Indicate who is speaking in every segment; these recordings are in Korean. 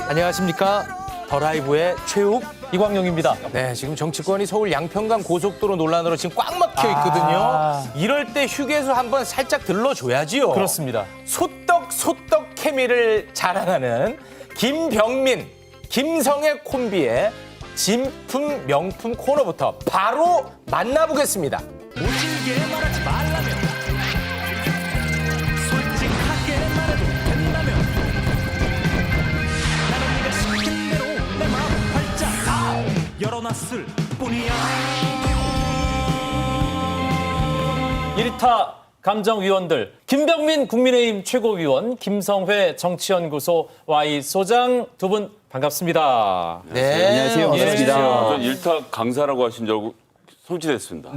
Speaker 1: 안녕하십니까. 더 라이브의 최욱
Speaker 2: 이광용입니다.
Speaker 1: 네, 지금 정치권이 서울 양평강 고속도로 논란으로 지금 꽉 막혀 있거든요. 이럴 때 휴게소 한번 살짝 들러줘야지요.
Speaker 2: 그렇습니다.
Speaker 1: 소떡 케미를 자랑하는 김병민, 김성애 콤비의 진품 명품 코너부터 바로 만나보겠습니다.
Speaker 3: 모질게 말하지 말라며 솔직하게 말해도 된다며 나는 네가 시킨 대로 내 마음 활짝 열어놨을 뿐이야.
Speaker 2: 1타 감정위원들 김병민 국민의힘 최고위원, 김성회 정치연구소 Y 소장 두 분 반갑습니다.
Speaker 1: 네,
Speaker 4: 안녕하세요. 반갑습니다.
Speaker 5: 전 일타 강사라고 하신 줄 알고 손질했습니다.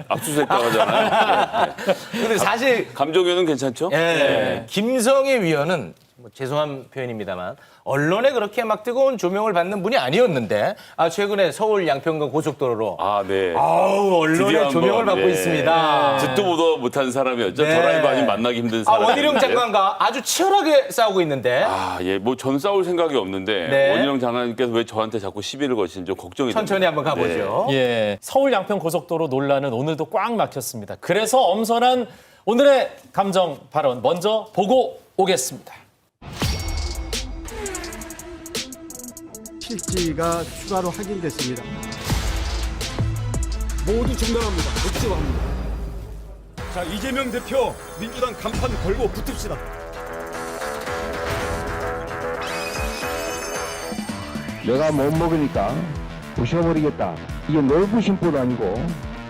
Speaker 5: 압수수색 당하잖아요.
Speaker 1: 근데 사실
Speaker 5: 감정위원은 괜찮죠?
Speaker 1: 김성애 위원은 뭐 죄송한 표현입니다만 언론에 그렇게 막 뜨거운 조명을 받는 분이 아니었는데 최근에 서울 양평강 고속도로로
Speaker 5: 네.
Speaker 1: 언론의
Speaker 5: 드디어
Speaker 1: 조명을
Speaker 5: 한번,
Speaker 1: 받고 있습니다.
Speaker 5: 듣도 보도 못한 사람이었죠.
Speaker 1: 네.
Speaker 5: 더 라이브 아니면 만나기 힘든 사람.
Speaker 1: 원희룡 장관과 아주 치열하게 싸우고 있는데
Speaker 5: 뭐 전 싸울 생각이 없는데
Speaker 1: 네.
Speaker 5: 원희룡 장관님께서 왜 저한테 자꾸 시비를 거시는지 좀 걱정이 됩니다.
Speaker 1: 천천히 한번 가보죠.
Speaker 2: 예, 서울 양평 고속도로 논란은 오늘도 꽉 막혔습니다. 그래서 엄선한 오늘의 감정 발언 먼저 보고 오겠습니다.
Speaker 6: 실지가 추가로 확인됐습니다. 모두 중단합니다. 복수합니다. 자, 이재명 대표 민주당 간판 걸고 붙읍시다.
Speaker 7: 내가 못 먹으니까 부셔버리겠다. 이게 놀부심보도 아니고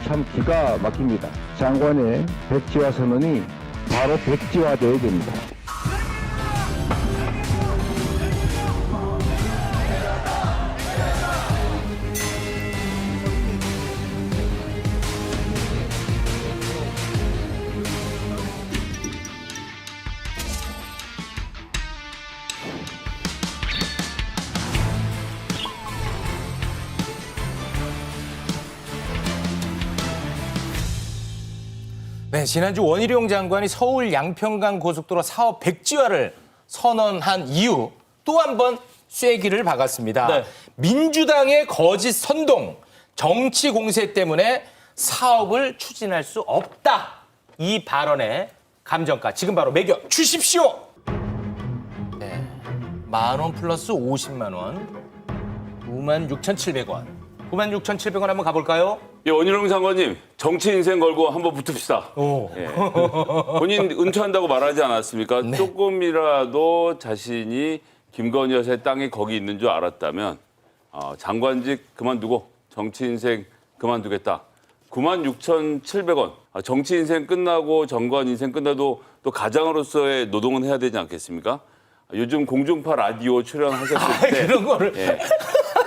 Speaker 7: 참 기가 막힙니다. 장관의 백지화 선언이 바로 백지화되어야 됩니다.
Speaker 1: 네, 지난주 원희룡 장관이 서울 양평강 고속도로 사업 백지화를 선언한 이후 또 한 번 쐐기를 박았습니다.
Speaker 2: 네.
Speaker 1: 민주당의 거짓 선동, 정치 공세 때문에 사업을 추진할 수 없다. 이 발언의 감정가 지금 바로 매겨 주십시오. 네, 10,000원 플러스 50만 원, 96,700원. 96,700원 한번 가볼까요?
Speaker 5: 예, 원희룡 장관님 정치 인생 걸고 한번 붙읍시다. 예. 본인 은퇴한다고 말하지 않았습니까?
Speaker 1: 네.
Speaker 5: 조금이라도 자신이 김건희 여사의 땅이 거기 있는 줄 알았다면 장관직 그만두고 정치 인생 그만두겠다. 96,700원. 정치 인생 끝나고 정관 인생 끝나도 또 가장으로서의 노동은 해야 되지 않겠습니까? 요즘 공중파 라디오 출연하셨을 때
Speaker 1: 그런 거를.
Speaker 5: 예.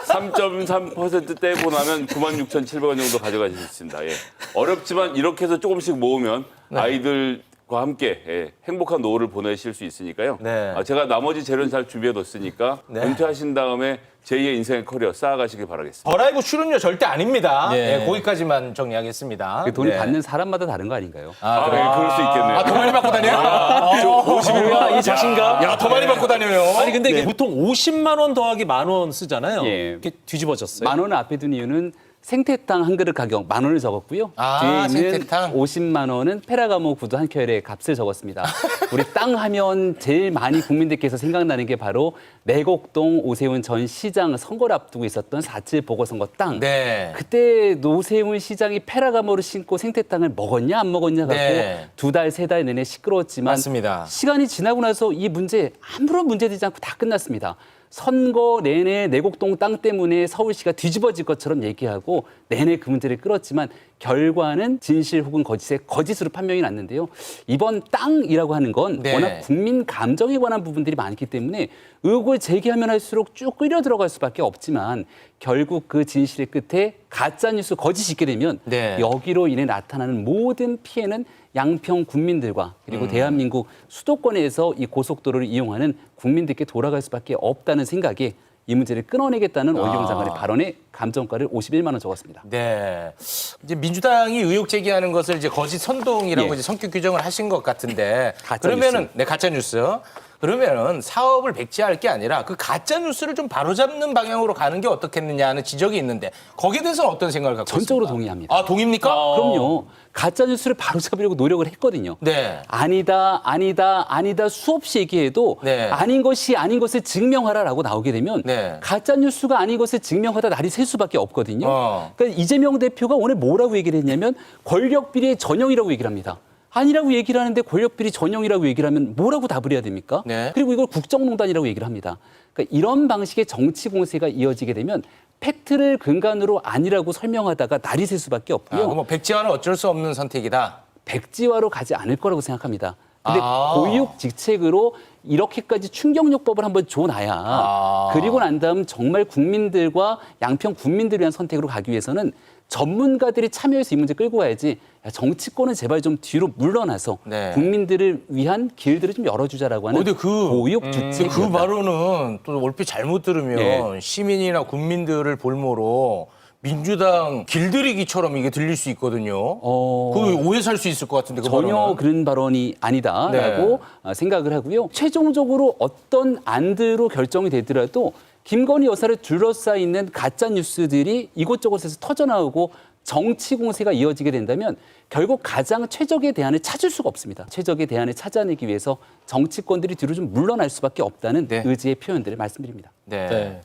Speaker 5: 3.3% 떼고 나면 96,700원 정도 가져가실 수 있습니다. 예. 어렵지만 이렇게 해서 조금씩 모으면 아이들과 함께 행복한 노후를 보내실 수 있으니까요.
Speaker 1: 네.
Speaker 5: 제가 나머지 재료는 잘 준비해뒀으니까
Speaker 1: 네.
Speaker 5: 은퇴하신 다음에 제2의 인생의 커리어 쌓아가시길 바라겠습니다.
Speaker 1: 더 라이브 출연료 절대 아닙니다.
Speaker 2: 예.
Speaker 1: 네, 거기까지만 정리하겠습니다.
Speaker 4: 돈이
Speaker 1: 네.
Speaker 4: 받는 사람마다 다른 거 아닌가요?
Speaker 5: 그럴 수 있겠네요.
Speaker 1: 더 많이 받고 다녀요?
Speaker 2: 50이 자신감?
Speaker 1: 야, 더 많이 받고 다녀요.
Speaker 2: 아니 근데 이게 보통 50만 원 더하기 10,000원 쓰잖아요.
Speaker 4: 예.
Speaker 2: 이렇게 뒤집어졌어요.
Speaker 4: 10,000원을 앞에 둔 이유는 생태탕 한 그릇 가격 10,000원을 적었고요.
Speaker 1: 아,
Speaker 4: 뒤에 있는
Speaker 1: 생태탕.
Speaker 4: 50만 원은 페라가모 구두 한 켤레의 값을 적었습니다. 우리 땅 하면 제일 많이 국민들께서 생각나는 게 바로 내곡동 오세훈 전 시장 선거를 앞두고 있었던 4.7 보궐선거 땅.
Speaker 1: 네.
Speaker 4: 그때 노세훈 시장이 페라가모를 신고 생태탕을 먹었냐 안 먹었냐 갖고
Speaker 1: 네.
Speaker 4: 2달, 3달 내내 시끄러웠지만
Speaker 1: 맞습니다.
Speaker 4: 시간이 지나고 나서 이 문제 아무런 문제되지 않고 다 끝났습니다. 선거 내내 내곡동 땅 때문에 서울시가 뒤집어질 것처럼 얘기하고 내내 그 문제를 끌었지만 결과는 진실 혹은 거짓의 거짓으로 판명이 났는데요. 이번 땅이라고 하는 건
Speaker 1: 네.
Speaker 4: 워낙 국민 감정에 관한 부분들이 많기 때문에 의혹을 제기하면 할수록 쭉 끌려 들어갈 수밖에 없지만 결국 그 진실의 끝에 가짜뉴스 거짓이 있게 되면
Speaker 1: 네.
Speaker 4: 여기로 인해 나타나는 모든 피해는 양평 국민들과 그리고 대한민국 수도권에서 이 고속도로를 이용하는 국민들께 돌아갈 수밖에 없다는 생각에 이 문제를 끊어내겠다는 원희룡 장관의 발언에 감정가를 51만 원 적었습니다.
Speaker 1: 네. 이제 민주당이 의혹 제기하는 것을 이제 거짓 선동이라고
Speaker 4: 예.
Speaker 1: 이제 성격 규정을 하신 것 같은데
Speaker 4: 가짜
Speaker 1: 그러면은
Speaker 4: 뉴스.
Speaker 1: 네, 가짜 뉴스. 그러면은 사업을 백지화할 게 아니라 그 가짜 뉴스를 좀 바로잡는 방향으로 가는 게 어떻겠느냐 하는 지적이 있는데 거기에 대해서는 어떤 생각을 갖고
Speaker 4: 전적으로
Speaker 1: 있습니까?
Speaker 4: 동의합니다.
Speaker 1: 아, 동의입니까?
Speaker 4: 그럼요. 가짜 뉴스를 바로잡으려고 노력을 했거든요.
Speaker 1: 네.
Speaker 4: 아니다, 아니다, 아니다 수없이 얘기해도
Speaker 1: 네.
Speaker 4: 아닌 것이 아닌 것을 증명하라라고 나오게 되면
Speaker 1: 네.
Speaker 4: 가짜 뉴스가 아닌 것을 증명하다 날이 셀 수밖에 없거든요.
Speaker 1: 어.
Speaker 4: 그러니까 이재명 대표가 오늘 뭐라고 얘기를 했냐면 권력 비리의 전형이라고 얘기를 합니다. 아니라고 얘기를 하는데 권력 비리 전형이라고 얘기를 하면 뭐라고 답을 해야 됩니까?
Speaker 1: 네.
Speaker 4: 그리고 이걸 국정농단이라고 얘기를 합니다. 그러니까 이런 방식의 정치 공세가 이어지게 되면 팩트를 근간으로 아니라고 설명하다가 날이 셀 수밖에 없고요.
Speaker 1: 뭐 백지화는 어쩔 수 없는 선택이다.
Speaker 4: 백지화로 가지 않을 거라고 생각합니다. 근데
Speaker 1: 아.
Speaker 4: 고육직책으로 이렇게까지 충격요법을 한번 줘놔야 그리고 난 다음 정말 국민들과 양평 국민들을 위한 선택으로 가기 위해서는 전문가들이 참여해서 이 문제 끌고 가야지 야, 정치권은 제발 좀 뒤로 물러나서
Speaker 1: 네.
Speaker 4: 국민들을 위한 길들을 좀 열어주자라고 하는
Speaker 1: 근데
Speaker 4: 고육직책.
Speaker 1: 그 발언은 또 얼핏 잘못 들으면
Speaker 4: 예.
Speaker 1: 시민이나 국민들을 볼모로 민주당 길들이기처럼 이게 들릴 수 있거든요. 그 오해 살 수 있을 것 같은데 그
Speaker 4: 전혀
Speaker 1: 발언은.
Speaker 4: 그런 발언이 아니다라고 생각을 하고요. 최종적으로 어떤 안대로 결정이 되더라도 김건희 여사를 둘러싸여 있는 가짜 뉴스들이 이곳저곳에서 터져나오고 정치 공세가 이어지게 된다면 결국 가장 최적의 대안을 찾을 수가 없습니다. 최적의 대안을 찾아내기 위해서 정치권들이 뒤로 좀 물러날 수밖에 없다는
Speaker 1: 네.
Speaker 4: 의지의 표현들을 말씀드립니다.
Speaker 1: 네.
Speaker 2: 네.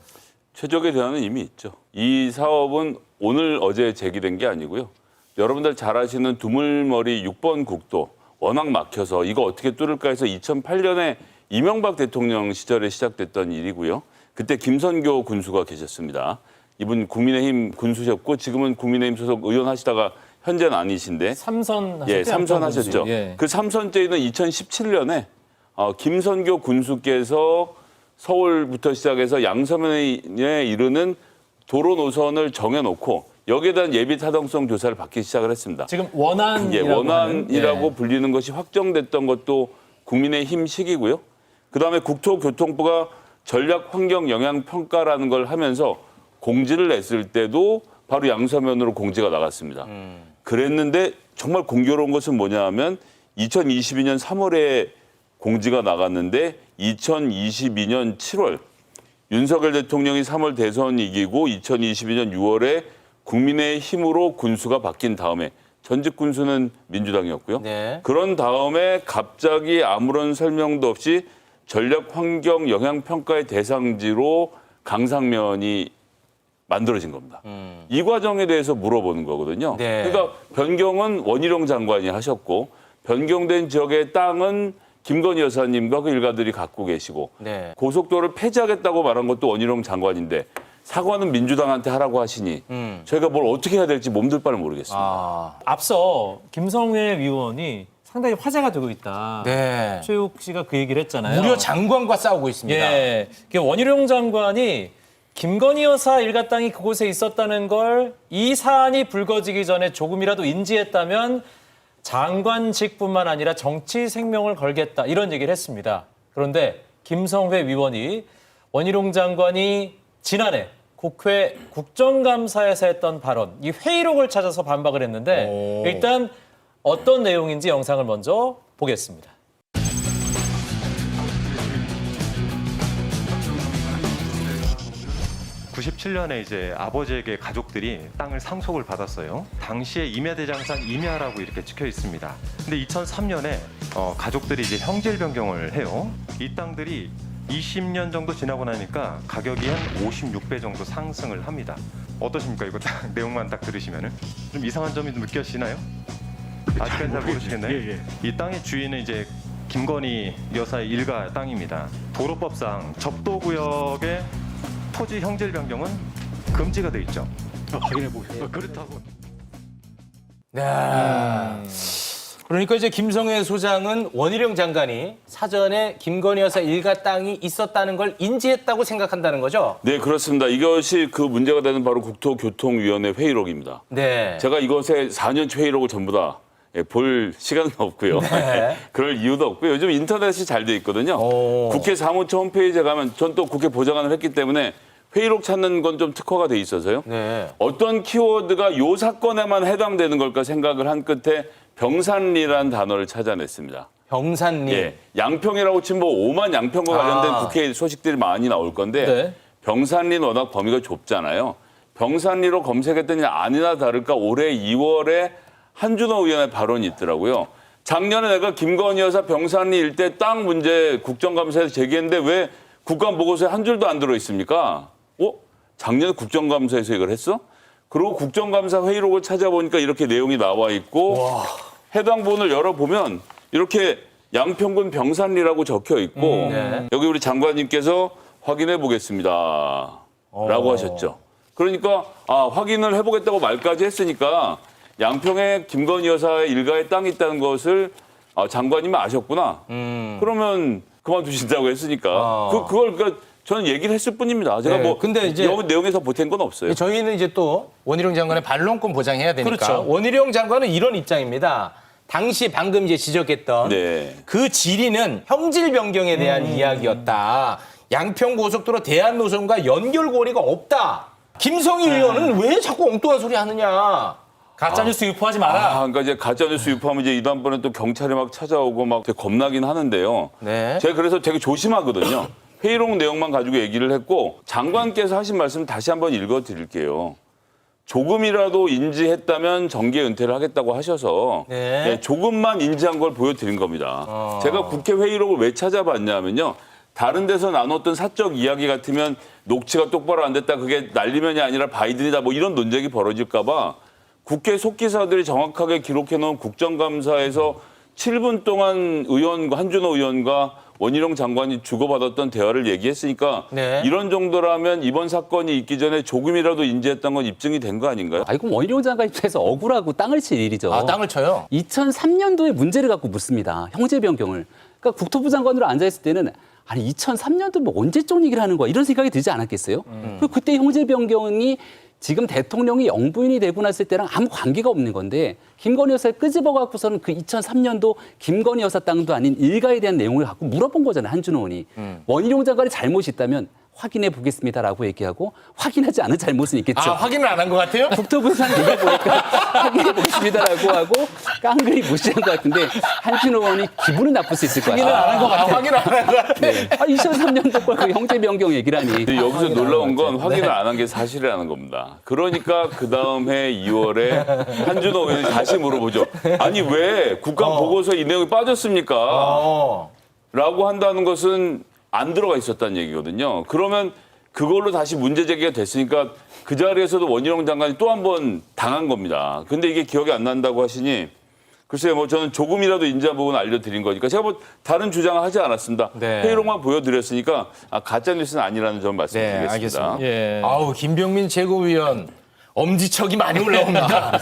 Speaker 5: 최적의 대안은 이미 있죠. 이 사업은 오늘 어제 제기된 게 아니고요. 여러분들 잘 아시는 두물머리 6번 국도 워낙 막혀서 이거 어떻게 뚫을까 해서 2008년에 이명박 대통령 시절에 시작됐던 일이고요. 그때 김선교 군수가 계셨습니다. 이분 국민의힘 군수셨고 지금은 국민의힘 소속 의원 하시다가 현재는 아니신데
Speaker 2: 삼선 하셨죠?
Speaker 5: 예, 삼선 하셨죠.
Speaker 2: 예.
Speaker 5: 그 삼선째는 2017년에 김선교 군수께서 서울부터 시작해서 양서면에 이르는 도로 노선을 정해놓고 여기에 대한 예비 타당성 조사를 받기 시작을 했습니다.
Speaker 2: 지금 원안이라고
Speaker 5: 원안이라고
Speaker 2: 하는, 예.
Speaker 5: 불리는 것이 확정됐던 것도 국민의힘 식이고요. 그다음에 국토교통부가 전략환경영향평가라는 걸 하면서 공지를 냈을 때도 바로 양서면으로 공지가 나갔습니다. 그랬는데 정말 공교로운 것은 뭐냐 하면 2022년 3월에 공지가 나갔는데 2022년 7월 윤석열 대통령이 3월 대선 이기고 2022년 6월에 국민의힘으로 군수가 바뀐 다음에 전직 군수는 민주당이었고요.
Speaker 1: 네.
Speaker 5: 그런 다음에 갑자기 아무런 설명도 없이 전략환경영향평가의 대상지로 강상면이 만들어진 겁니다. 이 과정에 대해서 물어보는 거거든요.
Speaker 1: 네.
Speaker 5: 그러니까 변경은 원희룡 장관이 하셨고 변경된 지역의 땅은 김건희 여사님과 그 일가들이 갖고 계시고
Speaker 1: 네.
Speaker 5: 고속도로를 폐지하겠다고 말한 것도 원희룡 장관인데 사과는 민주당한테 하라고 하시니 저희가 뭘 어떻게 해야 될지 몸둘 바를 모르겠습니다.
Speaker 2: 앞서 김성회 위원이 상당히 화제가 되고 있다.
Speaker 1: 네.
Speaker 2: 최욱 씨가 그 얘기를 했잖아요.
Speaker 1: 무려 장관과 싸우고 있습니다.
Speaker 2: 예, 원희룡 장관이 김건희 여사 일가 땅이 그곳에 있었다는 걸 이 사안이 불거지기 전에 조금이라도 인지했다면 장관직뿐만 아니라 정치 생명을 걸겠다 이런 얘기를 했습니다. 그런데 김성회 위원이 원희룡 장관이 지난해 국회 국정감사에서 했던 발언, 이 회의록을 찾아서 반박을 했는데 일단 어떤 내용인지 영상을 먼저 보겠습니다.
Speaker 8: 97년에 이제 아버지에게 가족들이 땅을 상속을 받았어요. 당시에 임야대장산 임야라고 이렇게 찍혀 있습니다. 근데 2003년에 가족들이 이제 형질 변경을 해요. 이 땅들이 20년 정도 지나고 나니까 가격이 한 56배 정도 상승을 합니다. 어떠십니까? 이거 딱 내용만 딱 들으시면은 좀 이상한 점이 느껴지나요? 아직까지 잘 모르시겠나요? 이 땅의 주인은 이제 김건희 여사의 일가 땅입니다. 도로법상 접도구역의 토지 형질 변경은 금지가 돼 있죠.
Speaker 6: 확인해 보세요. 그렇다고.
Speaker 1: 네. 그러니까 이제 김성회 소장은 원희룡 장관이 사전에 김건희 여사 일가 땅이 있었다는 걸 인지했다고 생각한다는 거죠?
Speaker 5: 네, 그렇습니다. 이것이 그 문제가 되는 바로 국토교통위원회 회의록입니다.
Speaker 1: 네.
Speaker 5: 제가 이것의 4년치 회의록을 전부 다 볼 시간은 없고요.
Speaker 1: 네.
Speaker 5: 그럴 이유도 없고요. 요즘 인터넷이 잘 돼 있거든요.
Speaker 1: 오.
Speaker 5: 국회 사무처 홈페이지에 가면 전 또 국회 보좌관을 했기 때문에 회의록 찾는 건 좀 특화가 돼 있어서요.
Speaker 1: 네.
Speaker 5: 어떤 키워드가 요 사건에만 해당되는 걸까 생각을 한 끝에 병산리라는 단어를 찾아냈습니다.
Speaker 1: 병산리.
Speaker 5: 예, 양평이라고 치면 뭐 5만 양평과 관련된 국회 소식들이 많이 나올 건데
Speaker 2: 네.
Speaker 5: 병산리는 워낙 범위가 좁잖아요. 병산리로 검색했더니 아니나 다를까 올해 2월에 한준호 의원의 발언이 있더라고요. 작년에 내가 김건희 여사 병산리 일대 땅 문제 국정감사에서 제기했는데 왜 국감보고서에 한 줄도 안 들어있습니까? 작년에 국정감사에서 이걸 했어? 그리고 국정감사 회의록을 찾아보니까 이렇게 내용이 나와 있고 해당 부분을 열어보면 이렇게 양평군 병산리라고 적혀 있고
Speaker 1: 네.
Speaker 5: 여기 우리 장관님께서 확인해 보겠습니다 라고 하셨죠. 그러니까 확인을 해보겠다고 말까지 했으니까 양평에 김건희 여사의 일가의 땅이 있다는 것을 장관님이 아셨구나. 그러면 그만두신다고 했으니까 그걸 그러니까 저는 얘기를 했을 뿐입니다. 제가
Speaker 1: 네,
Speaker 5: 뭐
Speaker 1: 근데 이제
Speaker 5: 이 내용에서 보탠 건 없어요.
Speaker 1: 저희는 이제 또 원희룡 장관의 반론권 보장해야 되니까
Speaker 2: 그렇죠.
Speaker 1: 원희룡 장관은 이런 입장입니다. 당시 방금 이제 지적했던
Speaker 5: 네.
Speaker 1: 그 질의는 형질 변경에 대한 이야기였다. 양평 고속도로 대한노선과 연결고리가 없다. 김성희 의원은 왜 자꾸 엉뚱한 소리 하느냐.
Speaker 2: 가짜뉴스 유포하지 마라.
Speaker 5: 그러니까 이제 가짜뉴스 유포하면 이제 이단번에 또 경찰이 막 찾아오고 막 되게 겁나긴 하는데요.
Speaker 1: 네.
Speaker 5: 제가 그래서 되게 조심하거든요. 회의록 내용만 가지고 얘기를 했고 장관께서 하신 말씀 다시 한번 읽어드릴게요. 조금이라도 인지했다면 정계 은퇴를 하겠다고 하셔서
Speaker 1: 네.
Speaker 5: 조금만 인지한 걸 보여드린 겁니다. 제가 국회 회의록을 왜 찾아봤냐면요. 다른 데서 나눴던 사적 이야기 같으면 녹취가 똑바로 안 됐다. 그게 날리면이 아니라 바이든이다. 뭐 이런 논쟁이 벌어질까 봐 국회 속기사들이 정확하게 기록해놓은 국정감사에서 7분 동안 한준호 의원과 원희룡 장관이 주고받았던 대화를 얘기했으니까
Speaker 1: 네.
Speaker 5: 이런 정도라면 이번 사건이 있기 전에 조금이라도 인지했던 건 입증이 된 거 아닌가요?
Speaker 4: 이건 원희룡 장관 입장에서 억울하고 땅을 칠 일이죠.
Speaker 1: 땅을 쳐요?
Speaker 4: 2003년도에 문제를 갖고 묻습니다. 형제 변경을. 그러니까 국토부 장관으로 앉아있을 때는 아니 2003년도 뭐 언제적 얘기를 하는 거야 이런 생각이 들지 않았겠어요? 그리고 그때 형제 변경이 지금 대통령이 영부인이 되고 났을 때랑 아무 관계가 없는 건데 김건희 여사를 끄집어 갖고서는 그 2003년도 김건희 여사 땅도 아닌 일가에 대한 내용을 갖고 물어본 거잖아요. 한준호 의원이. 원희룡 장관의 잘못이 있다면 확인해 보겠습니다라고 얘기하고 확인하지 않은 잘못은 있겠죠.
Speaker 1: 확인을 안 한 것 같아요?
Speaker 4: 국토부상 얘기해 보니까 확인해 보겠습니다라고 하고 깡그리 무시한 것 같은데 한준호 의원이 기분은 나쁠 수 있을 것 같아요.
Speaker 1: 확인을 안 한 것 같아요. 확인을 안 한 것 같아요.
Speaker 4: 2003년도 걸 그 형제 변경 얘기라니.
Speaker 5: 근데 여기서 놀라운 건 확인을 안 한 게 사실이라는 겁니다. 그러니까 그 다음 해 2월에 한준호 의원이 다시 물어보죠. 아니 왜 국감 보고서에 이 내용이 빠졌습니까? 라고 한다는 것은 안 들어가 있었다는 얘기거든요. 그러면 그걸로 다시 문제 제기가 됐으니까 그 자리에서도 원희룡 장관이 또 한 번 당한 겁니다. 근데 이게 기억이 안 난다고 하시니 글쎄요, 뭐 저는 조금이라도 인지한 부분 알려드린 거니까 제가 뭐 다른 주장을 하지 않았습니다.
Speaker 1: 네.
Speaker 5: 회의록만 보여드렸으니까 가짜뉴스는 아니라는 점 말씀드리겠습니다.
Speaker 1: 알겠습니다.
Speaker 2: 예.
Speaker 1: 김병민 최고위원 엄지척이 많이 올라옵니다.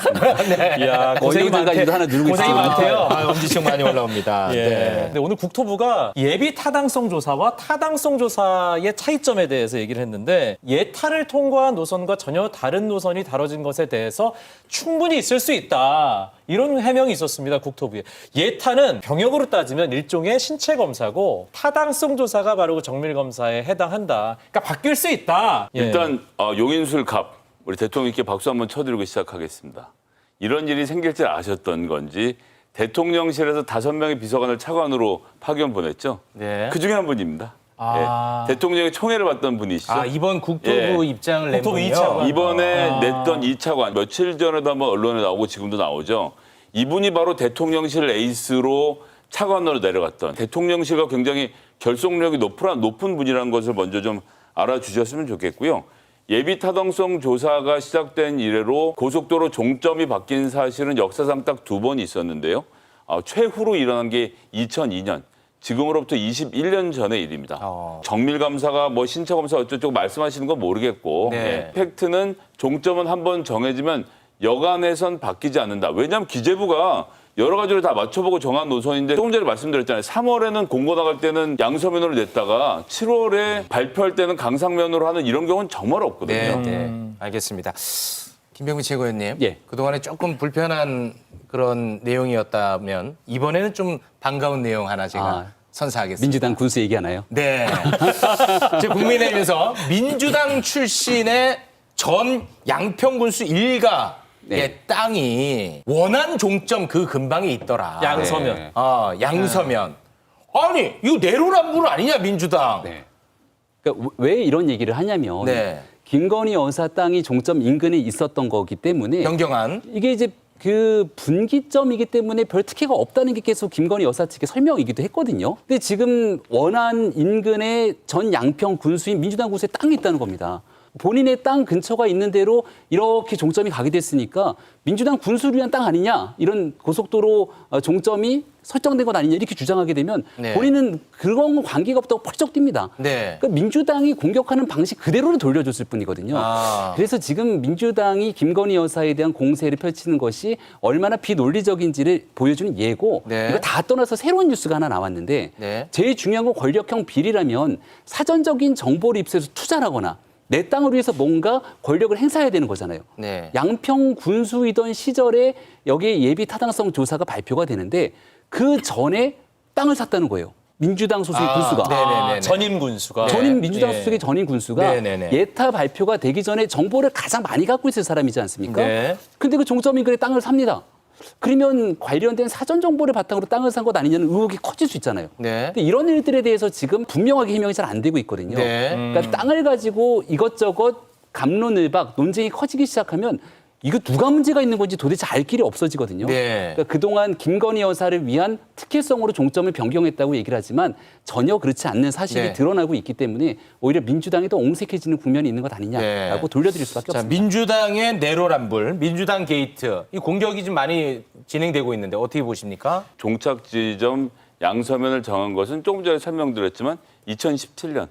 Speaker 1: 네.
Speaker 2: 이야, 고생이
Speaker 4: 원희룡 장관님도 하나 누르고
Speaker 2: 고생이
Speaker 4: 있습니다.
Speaker 2: 많대요.
Speaker 1: 엄지척 많이 올라옵니다.
Speaker 2: 예.
Speaker 1: 네.
Speaker 2: 근데 오늘 국토부가 예비 타당성 조사와 타당성 조사의 차이점에 대해서 얘기를 했는데 예타를 통과한 노선과 전혀 다른 노선이 다뤄진 것에 대해서 충분히 있을 수 있다. 이런 해명이 있었습니다. 국토부에. 예타는 병역으로 따지면 일종의 신체 검사고 타당성 조사가 바로 그 정밀 검사에 해당한다. 그러니까 바뀔 수 있다. 예.
Speaker 5: 일단 용인술 갑 우리 대통령께 박수 한번 쳐드리고 시작하겠습니다. 이런 일이 생길 줄 아셨던 건지 대통령실에서 5명의 비서관을 차관으로 파견 보냈죠.
Speaker 1: 네.
Speaker 5: 그 중에 한 분입니다. 예, 대통령의 총애를 받던 분이시죠.
Speaker 1: 이번 국토부
Speaker 5: 예.
Speaker 1: 입장을 낸
Speaker 2: 국토부
Speaker 1: 분이요.
Speaker 2: 이차관.
Speaker 5: 이번에 냈던 2차관 며칠 전에도 한번 언론에 나오고 지금도 나오죠. 이분이 바로 대통령실 에이스로 차관으로 내려갔던 대통령실과 굉장히 결속력이 높은 분이라는 것을 먼저 좀 알아주셨으면 좋겠고요. 예비 타당성 조사가 시작된 이래로 고속도로 종점이 바뀐 사실은 역사상 딱 2번 있었는데요. 최후로 일어난 게 2002년. 지금으로부터 21년 전의 일입니다. 정밀감사가 뭐 신체검사 어쩌고 말씀하시는 건 모르겠고
Speaker 1: 네.
Speaker 5: 팩트는 종점은 한번 정해지면 여간해선 바뀌지 않는다. 왜냐하면 기재부가 여러 가지를 다 맞춰보고 정한 노선인데 조금 전에 말씀드렸잖아요. 3월에는 공고 나갈 때는 양서면으로 냈다가 7월에 발표할 때는 강상면으로 하는 이런 경우는 정말 없거든요.
Speaker 1: 네. 알겠습니다. 김병민 최고위원님,
Speaker 4: 예.
Speaker 1: 그동안에 조금 불편한 그런 내용이었다면 이번에는 좀 반가운 내용 하나 제가 선사하겠습니다.
Speaker 4: 민주당 군수 얘기하나요?
Speaker 1: 네. 제 국민의힘에서 민주당 출신의 전 양평군수 일가 예, 땅이 원한 종점 그 근방에 있더라.
Speaker 2: 양서면.
Speaker 4: 네.
Speaker 1: 양서면. 아니 이거 내로남불 아니냐 민주당.
Speaker 4: 네. 그러니까 왜 이런 얘기를 하냐면
Speaker 1: 네.
Speaker 4: 김건희 여사 땅이 종점 인근에 있었던 거기 때문에
Speaker 1: 변경안.
Speaker 4: 이게 이제 그 분기점이기 때문에 별 특혜가 없다는 게 계속 김건희 여사 측의 설명이기도 했거든요. 근데 지금 원안 인근에 전 양평 군수인 민주당 군수에 땅이 있다는 겁니다. 본인의 땅 근처가 있는 대로 이렇게 종점이 가게 됐으니까 민주당 군수를 위한 땅 아니냐 이런 고속도로 종점이 설정된 것 아니냐 이렇게 주장하게 되면
Speaker 1: 네.
Speaker 4: 본인은 그런 관계가 없다고 펄쩍 뜁니다.
Speaker 1: 네.
Speaker 4: 그러니까 민주당이 공격하는 방식 그대로를 돌려줬을 뿐이거든요. 그래서 지금 민주당이 김건희 여사에 대한 공세를 펼치는 것이 얼마나 비논리적인지를 보여주는 예고
Speaker 1: 네.
Speaker 4: 이거 다 떠나서 새로운 뉴스가 하나 나왔는데
Speaker 1: 네.
Speaker 4: 제일 중요한 건 권력형 비리라면 사전적인 정보를 입수해서 투자를 하거나 내 땅을 위해서 뭔가 권력을 행사해야 되는 거잖아요.
Speaker 1: 네.
Speaker 4: 양평 군수이던 시절에 여기에 예비 타당성 조사가 발표가 되는데 그 전에 땅을 샀다는 거예요. 민주당 소속의 군수가.
Speaker 1: 네네네.
Speaker 2: 전임 군수가.
Speaker 4: 전임 민주당
Speaker 2: 예.
Speaker 4: 소속의 전임 군수가
Speaker 1: 네네네.
Speaker 4: 예타 발표가 되기 전에 정보를 가장 많이 갖고 있을 사람이지 않습니까?
Speaker 1: 네.
Speaker 4: 근데 그 종점 인근에 땅을 삽니다. 그러면 관련된 사전 정보를 바탕으로 땅을 산 것 아니냐는 의혹이 커질 수 있잖아요.
Speaker 1: 네.
Speaker 4: 근데 이런 일들에 대해서 지금 분명하게 해명이 잘 안 되고 있거든요.
Speaker 1: 네.
Speaker 4: 그러니까 땅을 가지고 이것저것 갑론을박 논쟁이 커지기 시작하면 이거 누가 문제가 있는 건지 도대체 알 길이 없어지거든요.
Speaker 1: 네.
Speaker 4: 그러니까 그동안 김건희 여사를 위한 특혜성으로 종점을 변경했다고 얘기를 하지만 전혀 그렇지 않는 사실이
Speaker 1: 네.
Speaker 4: 드러나고 있기 때문에 오히려 민주당이 더 옹색해지는 국면이 있는 것 아니냐라고
Speaker 1: 네.
Speaker 4: 돌려드릴 수밖에
Speaker 1: 자,
Speaker 4: 없습니다.
Speaker 1: 민주당의 내로남불, 민주당 게이트 이 공격이 좀 많이 진행되고 있는데 어떻게 보십니까?
Speaker 5: 종착 지점 양서면을 정한 것은 조금 전에 설명드렸지만 2017년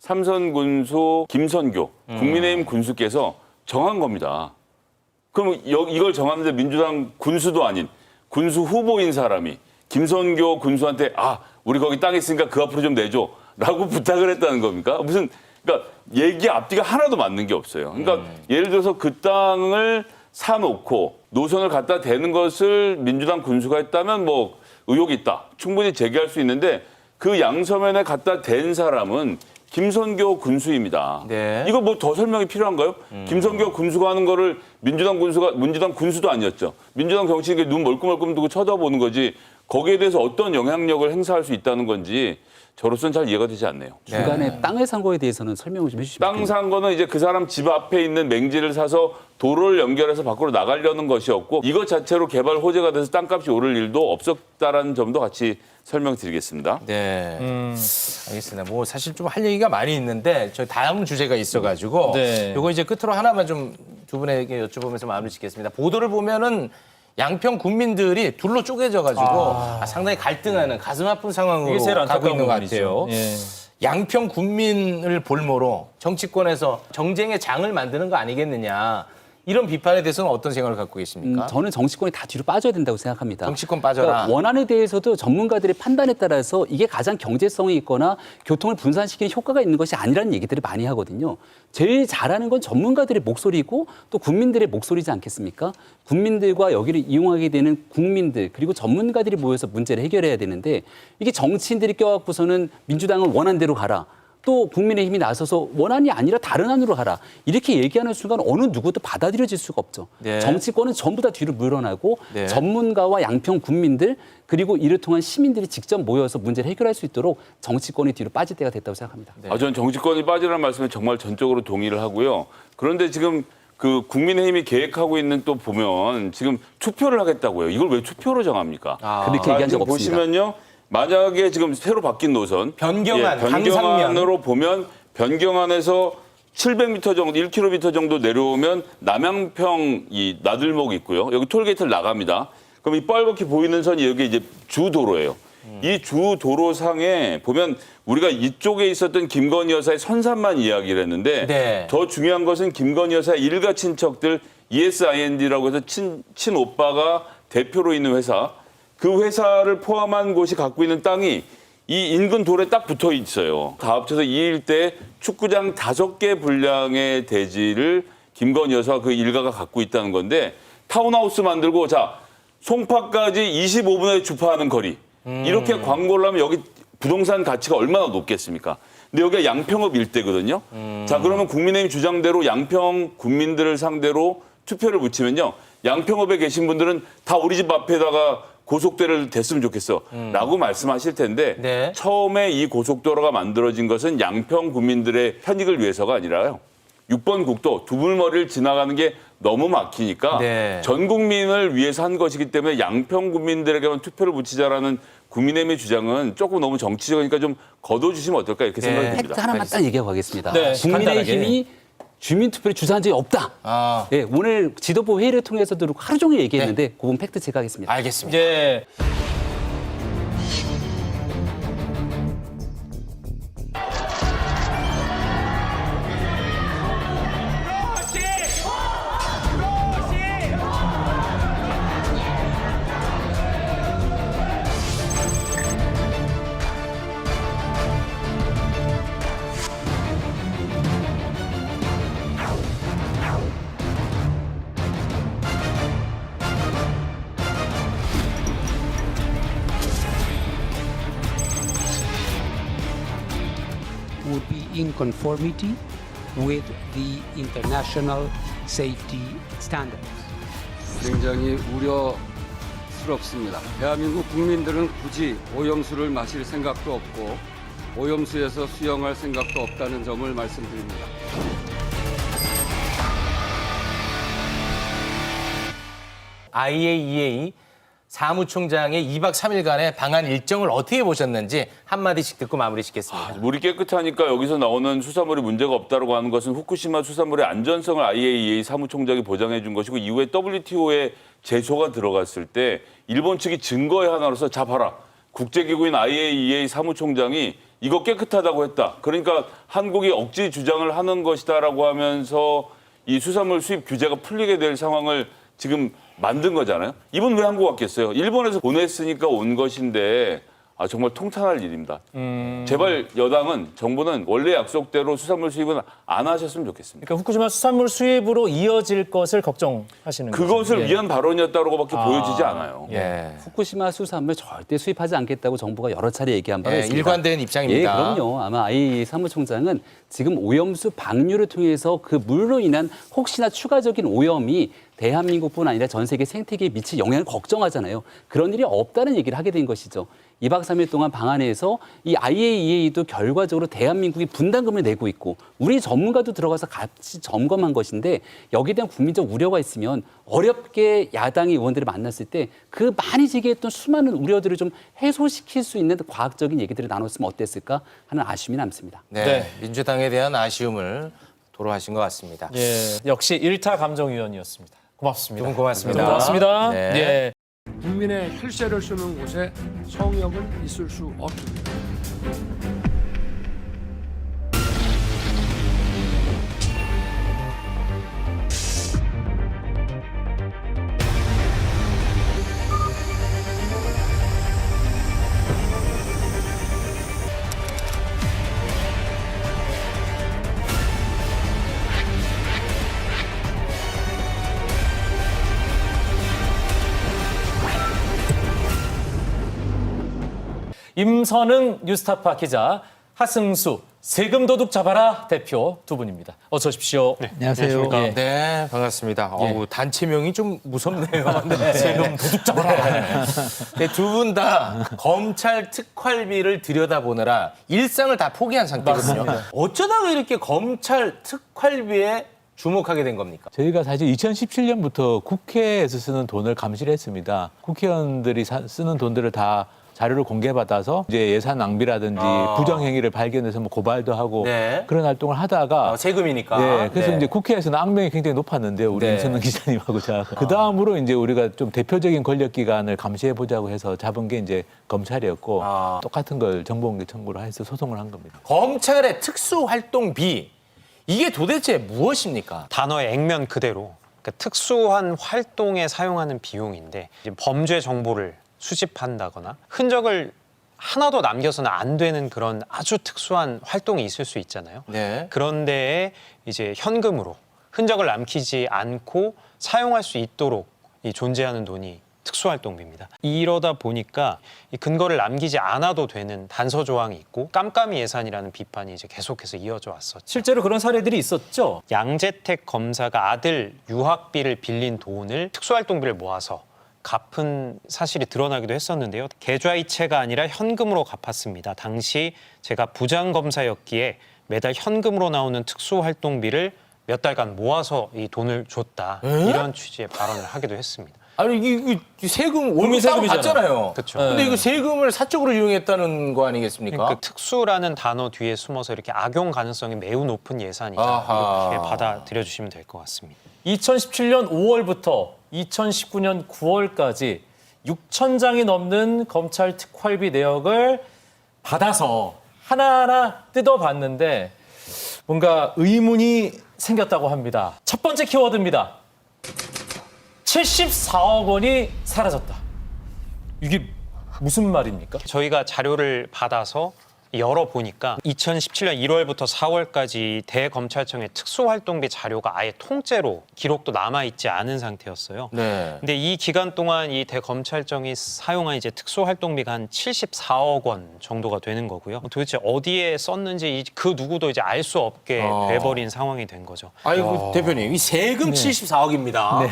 Speaker 5: 삼선 군수 김선교 국민의힘 군수께서 정한 겁니다. 그럼 이걸 정하는데 민주당 군수도 아닌 군수 후보인 사람이 김선교 군수한테 우리 거기 땅 있으니까 그 앞으로 좀 내줘라고 부탁을 했다는 겁니까? 그러니까 얘기 앞뒤가 하나도 맞는 게 없어요. 그러니까 예를 들어서 그 땅을 사놓고 노선을 갖다 대는 것을 민주당 군수가 했다면 뭐 의혹이 있다. 충분히 제기할 수 있는데 그 양서면에 갖다 댄 사람은 김선교 군수입니다.
Speaker 1: 네.
Speaker 5: 이거 뭐 더 설명이 필요한가요? 김선교 군수가 하는 거를 민주당 군수도 아니었죠. 민주당 정치인에게 눈 멀끔멀끔 두고 쳐다보는 거지 거기에 대해서 어떤 영향력을 행사할 수 있다는 건지 저로서는 잘 이해가 되지 않네요.
Speaker 4: 중간에 땅을 산 거에 대해서는 설명을 좀 해주시면
Speaker 5: 땅 산 거는 이제 그 사람 집 앞에 있는 맹지를 사서 도로를 연결해서 밖으로 나가려는 것이었고 이것 자체로 개발 호재가 돼서 땅값이 오를 일도 없었다라는 점도 같이 설명드리겠습니다.
Speaker 1: 네. 알겠습니다. 뭐 사실 좀 할 얘기가 많이 있는데 저희 다음 주제가 있어가지고
Speaker 2: 네.
Speaker 1: 요거 이제 끝으로 하나만 좀 두 분에게 여쭤보면서 마무리 짓겠습니다. 보도를 보면은 양평 군민들이 둘로 쪼개져가지고 상당히 갈등하는 가슴 아픈 상황으로
Speaker 2: 이게 제일
Speaker 1: 가고
Speaker 2: 안타까운
Speaker 1: 있는 것
Speaker 2: 부분이죠.
Speaker 1: 같아요.
Speaker 2: 예.
Speaker 1: 양평 군민을 볼모로 정치권에서 정쟁의 장을 만드는 거 아니겠느냐. 이런 비판에 대해서는 어떤 생각을 갖고 계십니까?
Speaker 4: 저는 정치권이 다 뒤로 빠져야 된다고 생각합니다.
Speaker 1: 정치권 빠져라.
Speaker 4: 그러니까 원안에 대해서도 전문가들의 판단에 따라서 이게 가장 경제성이 있거나 교통을 분산시키는 효과가 있는 것이 아니라는 얘기들을 많이 하거든요. 제일 잘하는 건 전문가들의 목소리고 또 국민들의 목소리지 않겠습니까? 국민들과 여기를 이용하게 되는 국민들 그리고 전문가들이 모여서 문제를 해결해야 되는데 이게 정치인들이 껴갖고서는 민주당은 원안대로 가라. 또 국민의힘이 나서서 원안이 아니라 다른 안으로 가라. 이렇게 얘기하는 순간 어느 누구도 받아들여질 수가 없죠.
Speaker 1: 네.
Speaker 4: 정치권은 전부 다 뒤로 물러나고
Speaker 1: 네.
Speaker 4: 전문가와 양평 국민들 그리고 이를 통한 시민들이 직접 모여서 문제를 해결할 수 있도록 정치권이 뒤로 빠질 때가 됐다고 생각합니다.
Speaker 5: 저는 정치권이 빠지라는 말씀에 정말 전적으로 동의를 하고요. 그런데 지금 그 국민의힘이 계획하고 있는 또 보면 지금 투표를 하겠다고요. 이걸 왜 투표로 정합니까?
Speaker 4: 그렇게 얘기한 적
Speaker 5: 지금
Speaker 4: 없습니다.
Speaker 5: 보시면요. 만약에 지금 새로 바뀐 노선
Speaker 1: 변경안,
Speaker 5: 변경안으로 보면 변경안에서 700m 정도, 1km 정도 내려오면 남양평 이 나들목 있고요. 여기 톨게이트를 나갑니다. 그럼 이 빨갛게 보이는 선이 여기 이제 주도로예요. 이 주도로상에 보면 우리가 이쪽에 있었던 김건희 여사의 선산만 이야기를 했는데
Speaker 1: 네.
Speaker 5: 더 중요한 것은 김건희 여사의 일가 친척들 ESIND라고 해서 친오빠가 대표로 있는 회사 그 회사를 포함한 곳이 갖고 있는 땅이 이 인근 돌에 딱 붙어 있어요. 다 합쳐서 이 일대에 축구장 5개 분량의 대지를 김건희 여사 그 일가가 갖고 있다는 건데 타운하우스 만들고 자 송파까지 25분에 주파하는 거리 이렇게 광고를 하면 여기 부동산 가치가 얼마나 높겠습니까? 근데 여기가 양평읍 일대거든요. 자 그러면 국민의힘 주장대로 양평 국민들을 상대로 투표를 붙이면요. 양평읍에 계신 분들은 다 우리 집 앞에다가 고속도로를 댔으면 좋겠어 라고 말씀하실 텐데
Speaker 1: 네.
Speaker 5: 처음에 이 고속도로가 만들어진 것은 양평 국민들의 편익을 위해서가 아니라요. 6번 국도 두물머리를 지나가는 게 너무 막히니까
Speaker 1: 네.
Speaker 5: 전 국민을 위해서 한 것이기 때문에 양평 국민들에게만 투표를 붙이자라는 국민의힘의 주장은 조금 너무 정치적이니까 좀 거둬주시면 어떨까 이렇게 생각이
Speaker 4: 팩트
Speaker 5: 듭니다.
Speaker 4: 하나만 딱 얘기하고 가겠습니다.
Speaker 2: 네,
Speaker 4: 국민의힘이 주민투표를 주사한 적이 없다.
Speaker 1: 아,
Speaker 4: 예, 오늘 지도부 회의를 통해서도 하루 종일 얘기했는데 그건 팩트 체크하겠습니다.
Speaker 1: 알겠습니다.
Speaker 2: 예.
Speaker 9: would be in conformity with the international safety standards.
Speaker 10: 굉장히 우려스럽습니다. 대한민국 국민들은 굳이 오염수를 마실 생각도 없고 오염수에서 수영할 생각도 없다는 점을 말씀드립니다.
Speaker 1: IAEA 사무총장의 2박 3일간의 방한 일정을 어떻게 보셨는지 한마디씩 듣고 마무리 짓겠습니다.
Speaker 5: 물이 깨끗하니까 여기서 나오는 수산물이 문제가 없다고 하는 것은 후쿠시마 수산물의 안전성을 IAEA 사무총장이 보장해 준 것이고 이후에 WTO에 제소가 들어갔을 때 일본 측이 증거의 하나로서 자 봐라. 국제기구인 IAEA 사무총장이 이거 깨끗하다고 했다. 그러니까 한국이 억지 주장을 하는 것이다라고 하면서 이 수산물 수입 규제가 풀리게 될 상황을 지금 만든 거잖아요. 이분 왜 한국 왔겠어요? 일본에서 보냈으니까 온 것인데 정말 통탄할 일입니다. 제발 여당은 정부는 원래 약속대로 수산물 수입은 안 하셨으면 좋겠습니다.
Speaker 2: 그러니까 후쿠시마 수산물 수입으로 이어질 것을 걱정하시는 거죠.
Speaker 5: 그것을
Speaker 2: 예.
Speaker 5: 위한 발언이었다고밖에 보여지지 않아요.
Speaker 1: 예.
Speaker 4: 후쿠시마 수산물 절대 수입하지 않겠다고 정부가 여러 차례 얘기한 바가
Speaker 1: 예,
Speaker 4: 있습니다.
Speaker 1: 일관된
Speaker 4: 예,
Speaker 1: 입장입니다.
Speaker 4: 그럼요. 아마 IAEA 사무총장은 지금 오염수 방류를 통해서 그 물로 인한 혹시나 추가적인 오염이 대한민국뿐 아니라 전 세계 생태계에 미칠 영향을 걱정하잖아요. 그런 일이 없다는 얘기를 하게 된 것이죠. 2박 3일 동안 방한해서 이 IAEA도 결과적으로 대한민국이 분담금을 내고 있고 우리 전문가도 들어가서 같이 점검한 것인데 여기에 대한 국민적 우려가 있으면 어렵게 야당의 의원들을 만났을 때 그 많이 제기했던 수많은 우려들을 좀 해소시킬 수 있는 과학적인 얘기들을 나눴으면 어땠을까 하는 아쉬움이 남습니다.
Speaker 1: 네,
Speaker 2: 네.
Speaker 1: 민주당에 대한 아쉬움을 토로하신 것 같습니다.
Speaker 2: 예. 역시 일타 감정위원이었습니다. 고맙습니다.
Speaker 1: 두 분 고맙습니다.
Speaker 2: 고맙습니다.
Speaker 1: 네.
Speaker 2: 예.
Speaker 9: 국민의 혈세를 쓰는 곳에 성역은 있을 수 없습니다.
Speaker 2: 임선흥 뉴스타파 기자, 하승수 세금 도둑 잡아라 대표 두 분입니다. 어서 오십시오.
Speaker 9: 안녕하세요.
Speaker 2: 예.
Speaker 1: 네, 반갑습니다. 어우, 단체명이 좀 무섭네요. 네.
Speaker 2: 세금 도둑 잡아라.
Speaker 1: 네, 두 분 다 검찰 특활비를 들여다보느라 일상을 다 포기한 상태거든요. 어쩌다 왜 이렇게 검찰 특활비에 주목하게 된 겁니까?
Speaker 11: 저희가 사실 2017년부터 국회에서 쓰는 돈을 감시를 했습니다. 국회의원들이 쓰는 돈들을 다 자료를 공개받아서 이제 예산 낭비라든지 부정행위를 발견해서 뭐 고발도 하고
Speaker 1: 네.
Speaker 11: 그런 활동을 하다가
Speaker 1: 세금이니까.
Speaker 11: 네, 그래서
Speaker 1: 네.
Speaker 11: 이제 국회에서는 악명이 굉장히 높았는데요. 우리
Speaker 1: 네.
Speaker 11: 임선웅 기자님하고 제가. 그 다음으로 이제 우리가 좀 대표적인 권력기관을 감시해 보자고 해서 잡은 게 이제 검찰이었고 똑같은 걸 정보공개 청구를 해서 소송을 한 겁니다.
Speaker 1: 검찰의 특수활동비 이게 도대체 무엇입니까?
Speaker 12: 단어의 액면 그대로 그러니까 특수한 활동에 사용하는 비용인데 이제 범죄 정보를 수집한다거나 흔적을 하나도 남겨서는 안 되는 그런 아주 특수한 활동이 있을 수 있잖아요.
Speaker 1: 네.
Speaker 12: 그런데 이제 현금으로 흔적을 남기지 않고 사용할 수 있도록 이 존재하는 돈이 특수활동비입니다. 이러다 보니까 이 근거를 남기지 않아도 되는 단서 조항이 있고 깜깜이 예산이라는 비판이 이제 계속해서 이어져 왔었죠.
Speaker 2: 실제로 그런 사례들이 있었죠.
Speaker 12: 양재택 검사가 아들 유학비를 빌린 돈을 특수활동비를 모아서 갚은 사실이 드러나기도 했었는데요. 계좌이체가 아니라 현금으로 갚았습니다. 당시 제가 부장검사였기에 매달 현금으로 나오는 특수활동비를 몇 달간 모아서 이 돈을 줬다. 이런 취지의 발언을 하기도 했습니다.
Speaker 1: 아니 이게 세금
Speaker 2: 국민 세금이잖아요.
Speaker 1: 받잖아요.
Speaker 12: 그렇죠.
Speaker 1: 근데 이거 세금을 사적으로 이용했다는 거 아니겠습니까?
Speaker 12: 그러니까 특수라는 단어 뒤에 숨어서 이렇게 악용 가능성이 매우 높은 예산이다.
Speaker 1: 아하.
Speaker 12: 이렇게 받아들여 주시면 될 것 같습니다.
Speaker 2: 2017년 5월부터 2019년 9월까지 6천 장이 넘는 검찰 특활비 내역을 받아서 하나하나 뜯어봤는데 뭔가 의문이 생겼다고 합니다. 첫 번째 키워드입니다. 74억 원이 사라졌다. 이게 무슨 말입니까?
Speaker 12: 저희가 자료를 받아서 열어보니까 2017년 1월부터 4월까지 대검찰청의 특수활동비 자료가 아예 통째로 기록도 남아있지 않은 상태였어요.
Speaker 1: 네.
Speaker 12: 근데 이 기간 동안 이 대검찰청이 사용한 이제 특수활동비가 한 74억 원 정도가 되는 거고요. 도대체 어디에 썼는지 그 누구도 이제 알 수 없게 돼버린 상황이 된 거죠.
Speaker 1: 아이고 대표님, 이 세금 74억입니다.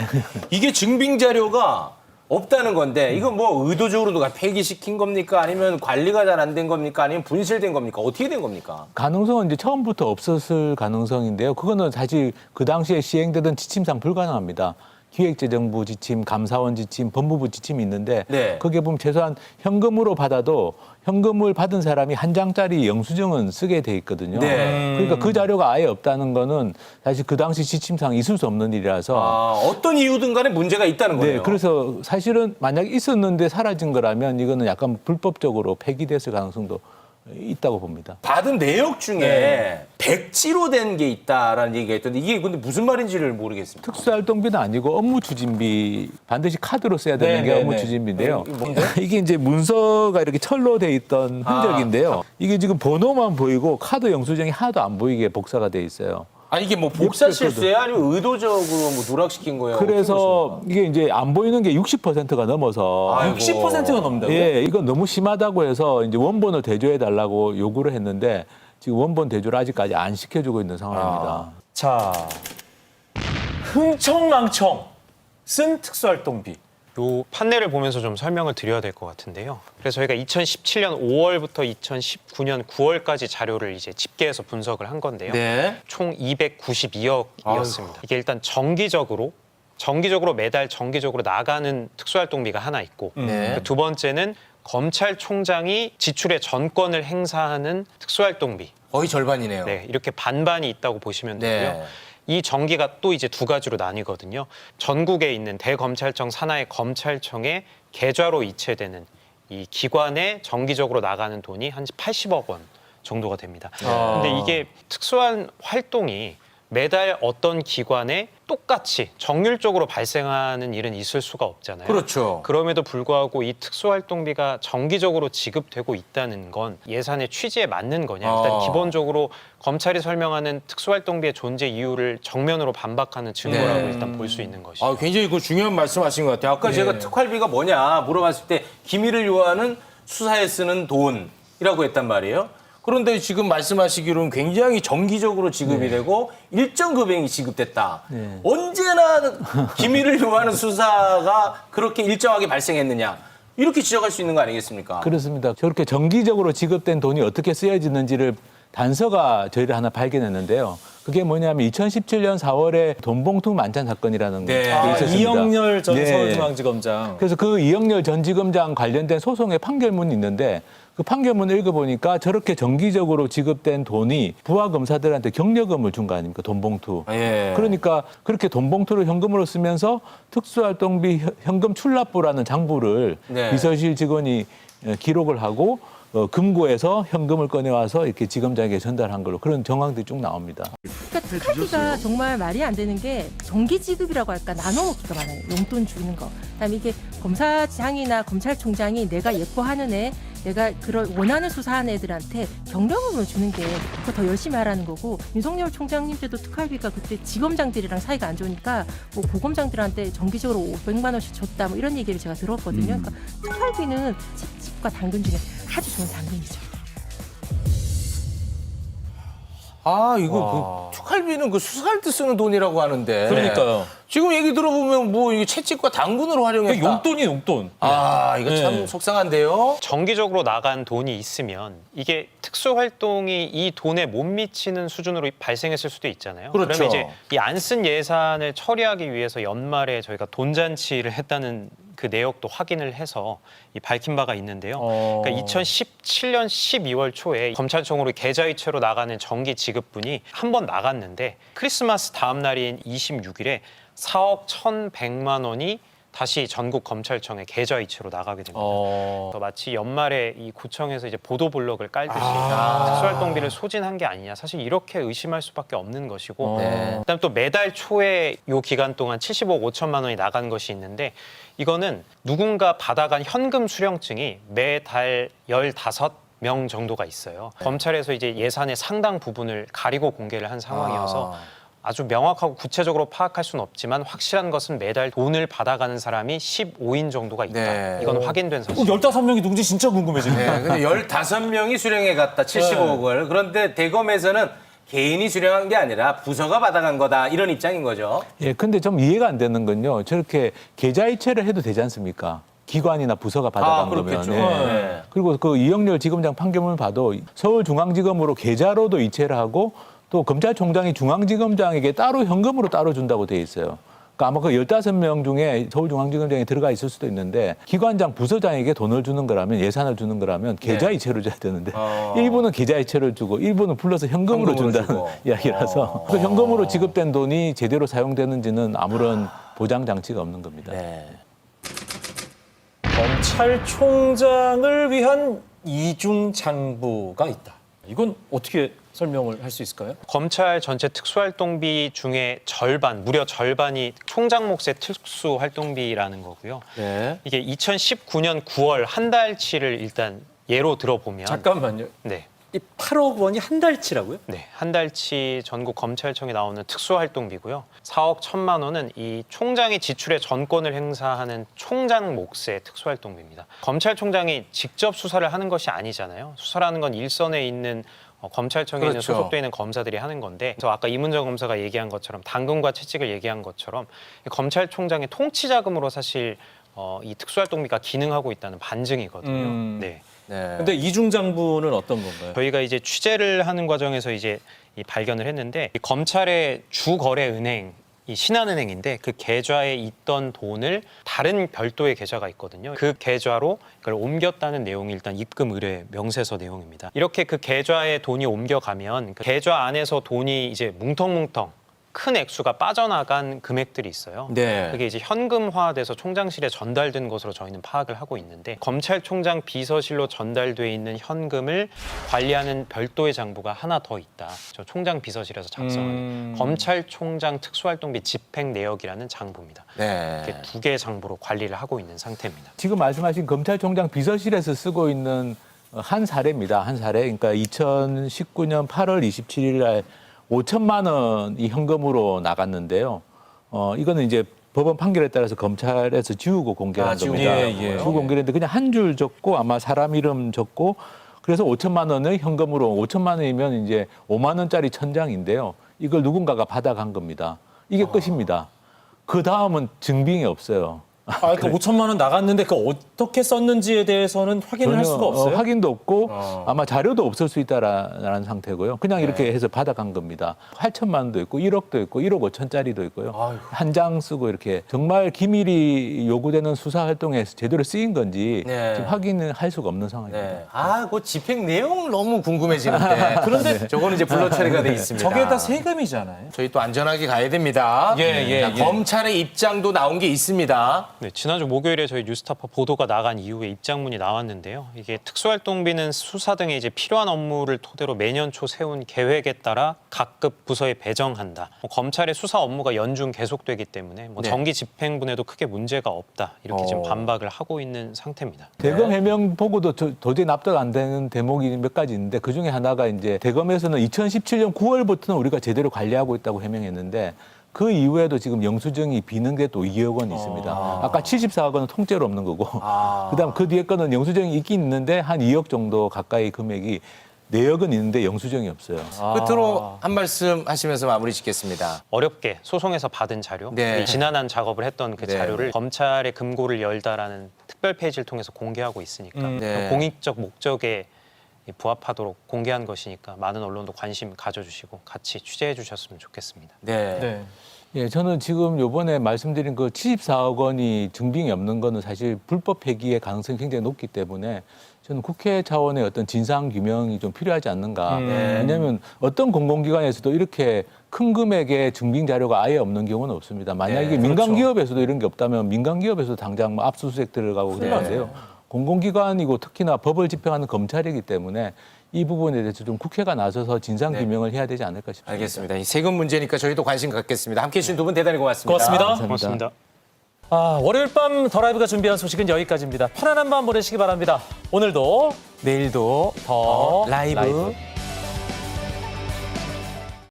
Speaker 1: 이게 증빙 자료가 없다는 건데 이건 뭐 의도적으로 누가 폐기시킨 겁니까? 아니면 관리가 잘 안 된 겁니까? 아니면 분실된 겁니까? 어떻게 된 겁니까?
Speaker 11: 가능성은 이제 처음부터 없었을 가능성인데요. 그거는 사실 그 당시에 시행되던 지침상 불가능합니다. 기획재정부 지침, 감사원 지침, 법무부 지침이 있는데
Speaker 1: 네.
Speaker 11: 거기에 보면 최소한 현금으로 받아도 현금을 받은 사람이 한 장짜리 영수증은 쓰게 돼 있거든요.
Speaker 1: 네.
Speaker 11: 그러니까 그 자료가 아예 없다는 거는 사실 그 당시 지침상 있을 수 없는 일이라서
Speaker 1: 어떤 이유든 간에 문제가 있다는 거예요.
Speaker 11: 네, 그래서 사실은 만약 있었는데 사라진 거라면 이거는 약간 불법적으로 폐기됐을 가능성도 있다고 봅니다.
Speaker 1: 받은 내역 중에 백지로 된 게 있다라는 얘기가 있던데 이게 근데 무슨 말인지를 모르겠습니다.
Speaker 11: 특수활동비는 아니고 업무추진비, 반드시 카드로 써야 되는 게 업무추진비인데요. 이게 이제 문서가 이렇게 철로 돼 있던 흔적인데요. 이게 지금 번호만 보이고 카드 영수증이 하나도 안 보이게 복사가 돼 있어요.
Speaker 1: 아니 이게 뭐 복사 실수예요? 아니면 의도적으로 뭐 누락시킨 거예요?
Speaker 11: 그래서 이게 이제 안 보이는 게 60%가 넘어서
Speaker 2: 60%가 넘는다고요?
Speaker 11: 예, 이건 너무 심하다고 해서 이제 원본을 대조해 달라고 요구를 했는데 지금 원본 대조를 아직까지 안 시켜주고 있는 상황입니다.
Speaker 2: 자, 흥청망청 쓴 특수활동비.
Speaker 12: 요 판례를 보면서 좀 설명을 드려야 될 것 같은데요. 그래서 저희가 2017년 5월부터 2019년 9월까지 자료를 이제 집계해서 분석을 한 건데요.
Speaker 1: 네.
Speaker 12: 총 292억이었습니다. 이게 일단 정기적으로 매달 정기적으로 나가는 특수활동비가 하나 있고
Speaker 1: 네.
Speaker 12: 두 번째는 검찰총장이 지출의 전권을 행사하는 특수활동비.
Speaker 1: 거의 절반이네요.
Speaker 12: 네, 이렇게 반반이 있다고 보시면 되고요.
Speaker 1: 네.
Speaker 12: 이 정기가 또 이제 두 가지로 나뉘거든요. 전국에 있는 대검찰청 산하의 검찰청에 계좌로 이체되는 이 기관에 정기적으로 나가는 돈이 한 80억 원 정도가 됩니다. 근데 이게 특수한 활동이 매달 어떤 기관에 똑같이 정률적으로 발생하는 일은 있을 수가 없잖아요.
Speaker 1: 그렇죠.
Speaker 12: 그럼에도 불구하고 이 특수활동비가 정기적으로 지급되고 있다는 건 예산의 취지에 맞는 거냐. 일단 기본적으로 검찰이 설명하는 특수활동비의 존재 이유를 정면으로 반박하는 증거라고 일단 볼 수 있는 것이죠.
Speaker 1: 굉장히 그 중요한 말씀하신 것 같아요. 아까 제가 특활비가 뭐냐 물어봤을 때 기밀을 요하는 수사에 쓰는 돈이라고 했단 말이에요. 그런데 지금 말씀하시기로는 굉장히 정기적으로 지급이 되고 일정 금액이 지급됐다. 언제나 기밀을 요하는 수사가 그렇게 일정하게 발생했느냐. 이렇게 지적할 수 있는 거 아니겠습니까?
Speaker 11: 그렇습니다. 저렇게 정기적으로 지급된 돈이 어떻게 쓰여지는지를 단서가 저희를 하나 발견했는데요. 그게 뭐냐면 2017년 4월에 돈봉투 만찬 사건이라는 게 있었습니다.
Speaker 2: 이영렬 전 서울중앙지검장.
Speaker 11: 그래서 그 이영렬 전 지검장 관련된 소송의 판결문이 있는데 그 판결문을 읽어보니까 저렇게 정기적으로 지급된 돈이 부하 검사들한테 격려금을 준 거 아닙니까? 돈봉투. 그러니까 그렇게 돈봉투를 현금으로 쓰면서 특수활동비 현금 출납부라는 장부를 비서실 직원이 기록을 하고 금고에서 현금을 꺼내와서 이렇게 지검장에게 전달한 걸로 그런 정황들이 쭉 나옵니다.
Speaker 13: 그러니까 특활비가 정말 말이 안 되는 게 정기 지급이라고 할까 나눠먹기가 많아요. 용돈 주는 거. 그다음에 이게 검사장이나 검찰총장이 내가 예뻐하는 애 내가 그런 원하는 수사한 애들한테 경력을 주는 게 그거 더 열심히 하라는 거고 윤석열 총장님 때도 특활비가 그때 지검장들이랑 사이가 안 좋으니까 뭐 고검장들한테 정기적으로 500만 원씩 줬다 뭐 이런 얘기를 제가 들었거든요. 그러니까 특활비는 찝찝과 당근 중에 아주 좋은 당근이죠.
Speaker 1: 아, 이거 그 특활비는 그 수사할 때 쓰는 돈이라고 하는데.
Speaker 2: 그러니까요.
Speaker 1: 지금 얘기 들어보면 뭐 이게 채찍과 당근으로 활용했다.
Speaker 2: 용돈이 용돈.
Speaker 1: 아, 이거 참 속상한데요.
Speaker 12: 정기적으로 나간 돈이 있으면 이게 특수활동이 이 돈에 못 미치는 수준으로 발생했을 수도 있잖아요.
Speaker 1: 그렇죠.
Speaker 12: 그러면 이제 이 안 쓴 예산을 처리하기 위해서 연말에 저희가 돈잔치를 했다는 그 내역도 확인을 해서 이 밝힌 바가 있는데요. 그러니까 2017년 12월 초에 검찰청으로 계좌이체로 나가는 정기 지급분이 한 번 나갔는데 크리스마스 다음 날인 26일에 4억 1,100만 원이 다시 전국 검찰청에 계좌이체로 나가게 됩니다. 그래서 마치 연말에 이 구청에서 이제 보도 블록을 깔듯이 특수활동비를 소진한 게 아니냐. 사실 이렇게 의심할 수밖에 없는 것이고, 그다음 또 매달 초에 이 기간 동안 75억 5천만 원이 나간 것이 있는데 이거는 누군가 받아간 현금 수령증이 매달 15명 정도가 있어요. 검찰에서 이제 예산의 상당 부분을 가리고 공개를 한 상황이어서. 아주 명확하고 구체적으로 파악할 수는 없지만 확실한 것은 매달 돈을 받아가는 사람이 15인 정도가 있다.
Speaker 1: 네.
Speaker 12: 이건 확인된 사실입니다.
Speaker 2: 15명이 누군지 진짜 궁금해지네요.
Speaker 1: 네, 근데 15명이 수령해 갔다 75억을. 그런데 대검에서는 개인이 수령한 게 아니라 부서가 받아간 거다. 이런 입장인 거죠.
Speaker 11: 예, 근데 좀 이해가 안 되는 건요. 저렇게 계좌이체를 해도 되지 않습니까? 기관이나 부서가 받아간 거면.
Speaker 1: 네.
Speaker 11: 그리고 그 이영렬 지검장 판결문을 봐도 서울중앙지검으로 계좌로도 이체를 하고 또 검찰총장이 중앙지검장에게 따로 현금으로 따로 준다고 돼 있어요. 그러니까 아마 그 15명 중에 서울중앙지검장이 들어가 있을 수도 있는데 기관장, 부서장에게 돈을 주는 거라면 예산을 주는 거라면 계좌이체로 줘야 되는데 일부는 계좌이체를 주고 일부는 불러서 현금으로 준다는
Speaker 1: 주고.
Speaker 11: 이야기라서 그 현금으로 지급된 돈이 제대로 사용되는지는 아무런 보장 장치가 없는 겁니다.
Speaker 1: 네.
Speaker 2: 검찰총장을 위한 이중 장부가 있다. 이건 어떻게 설명을 할 수 있을까요?
Speaker 12: 검찰 전체 특수활동비 중에 절반, 무려 절반이 총장 몫의 특수활동비라는 거고요.
Speaker 1: 네.
Speaker 12: 이게 2019년 9월 한 달치를 일단 예로 들어보면
Speaker 2: 잠깐만요.
Speaker 12: 네.
Speaker 2: 이 8억 원이 한 달치라고요?
Speaker 12: 네, 한 달치 전국 검찰청에 나오는 특수활동비고요. 4억 1천만 원은 이 총장이 지출의 전권을 행사하는 총장 몫의 특수활동비입니다. 검찰총장이 직접 수사를 하는 것이 아니잖아요. 수사라는 건 일선에 있는 검찰청에 있는
Speaker 1: 그렇죠.
Speaker 12: 소속돼 있는 검사들이 하는 건데, 그래서 아까 이문정 검사가 얘기한 것처럼 당근과 채찍을 얘기한 것처럼 검찰총장의 통치 자금으로 사실 이 특수활동비가 기능하고 있다는 반증이거든요. 네.
Speaker 1: 네.
Speaker 2: 근데 이중 장부는 어떤 건가요?
Speaker 12: 저희가 이제 취재를 하는 과정에서 이제 이 발견을 했는데, 이 검찰의 주거래 은행 이 신한은행인데 그 계좌에 있던 돈을 다른 별도의 계좌가 있거든요. 그 계좌로 그걸 옮겼다는 내용이 일단 입금 의뢰 명세서 내용입니다. 이렇게 그 계좌에 돈이 옮겨가면 그 계좌 안에서 돈이 이제 뭉텅뭉텅 큰 액수가 빠져나간 금액들이 있어요.
Speaker 1: 네.
Speaker 12: 그게 이제 현금화돼서 총장실에 전달된 것으로 저희는 파악을 하고 있는데, 검찰총장 비서실로 전달돼 있는 현금을 관리하는 별도의 장부가 하나 더 있다. 저 총장 비서실에서 작성한 검찰총장 특수활동비 집행 내역이라는 장부입니다.
Speaker 1: 네.
Speaker 12: 이렇게 두 개의 장부로 관리를 하고 있는 상태입니다.
Speaker 11: 지금 말씀하신 검찰총장 비서실에서 쓰고 있는 한 사례입니다. 한 사례. 그러니까 2019년 8월 27일 날 5천만 원이 현금으로 나갔는데요. 이거는 이제 법원 판결에 따라서 검찰에서 지우고 공개한 겁니다. 지우고 공개했는데 그냥 한 줄 적고 아마 사람 이름 적고 그래서 5천만 원을 현금으로 5천만 원이면 이제 5만 원짜리 천장인데요. 이걸 누군가가 받아간 겁니다. 이게 끝입니다. 그 다음은 증빙이 없어요.
Speaker 2: 그러니까 5천만 원 나갔는데 그 어떻게 썼는지에 대해서는 확인을 할 수가 없어요?
Speaker 11: 확인도 없고 아마 자료도 없을 수 있다라는 상태고요. 그냥 이렇게 해서 받아간 겁니다. 8천만 원도 있고 1억도 있고 1억 5천짜리도 있고요. 한 장 쓰고 이렇게 정말 기밀이 요구되는 수사 활동에 제대로 쓰인 건지 지금 확인을 할 수가 없는 상황입니다.
Speaker 1: 네. 아, 그 집행 내용 너무 궁금해지는데. 그런데 저거는 이제 불러 처리가 돼 있습니다.
Speaker 2: 저게 다 세금이잖아요.
Speaker 1: 저희 또 안전하게 가야 됩니다. 자, 검찰의 입장도 나온 게 있습니다.
Speaker 12: 네, 지난주 목요일에 저희 뉴스타파 보도가 나간 이후에 입장문이 나왔는데요. 이게 특수활동비는 수사 등에 이제 필요한 업무를 토대로 매년 초 세운 계획에 따라 각급 부서에 배정한다. 검찰의 수사 업무가 연중 계속되기 때문에
Speaker 1: 네.
Speaker 12: 정기 집행분에도 크게 문제가 없다. 이렇게 지금 반박을 하고 있는 상태입니다.
Speaker 11: 대검 해명 보고도 도저히 납득 안 되는 대목이 몇 가지 있는데 그 중에 하나가 이제 대검에서는 2017년 9월부터는 우리가 제대로 관리하고 있다고 해명했는데 그 이후에도 지금 영수증이 비는 게 또 2억 원이 있습니다. 아까 74억 원은 통째로 없는 거고 그다음 그 뒤에 거는 영수증이 있긴 있는데 한 2억 정도 가까이 금액이 내역은 있는데 영수증이 없어요.
Speaker 1: 끝으로 한 말씀 하시면서 마무리 짓겠습니다.
Speaker 12: 어렵게 소송에서 받은 자료,
Speaker 1: 네.
Speaker 12: 이 지난한 작업을 했던 그
Speaker 1: 네.
Speaker 12: 자료를 검찰의 금고를 열다라는 특별 페이지를 통해서 공개하고 있으니까
Speaker 1: 네.
Speaker 12: 공익적 목적에 부합하도록 공개한 것이니까 많은 언론도 관심 가져주시고 같이 취재해 주셨으면 좋겠습니다.
Speaker 1: 네.
Speaker 11: 예, 저는 지금 요번에 말씀드린 그 74억 원이 증빙이 없는 거는 사실 불법 폐기의 가능성이 굉장히 높기 때문에 저는 국회 차원의 어떤 진상 규명이 좀 필요하지 않는가. 왜냐하면 어떤 공공기관에서도 이렇게 큰 금액의 증빙 자료가 아예 없는 경우는 없습니다. 만약에
Speaker 1: 네,
Speaker 11: 민간 기업에서도 이런 게 없다면 민간 기업에서도 당장 뭐 압수수색 들어가고 그러는데요. 공공기관이고 특히나 법을 집행하는 검찰이기 때문에 이 부분에 대해서 좀 국회가 나서서 진상 규명을 해야 되지 않을까 싶습니다.
Speaker 1: 알겠습니다. 이 세금 문제니까 저희도 관심 갖겠습니다. 함께해 주신 두 분 대단히 고맙습니다.
Speaker 2: 고맙습니다.
Speaker 12: 고맙습니다.
Speaker 2: 월요일 밤 더 라이브가 준비한 소식은 여기까지입니다. 편안한 밤 보내시기 바랍니다. 오늘도
Speaker 1: 내일도 더 라이브.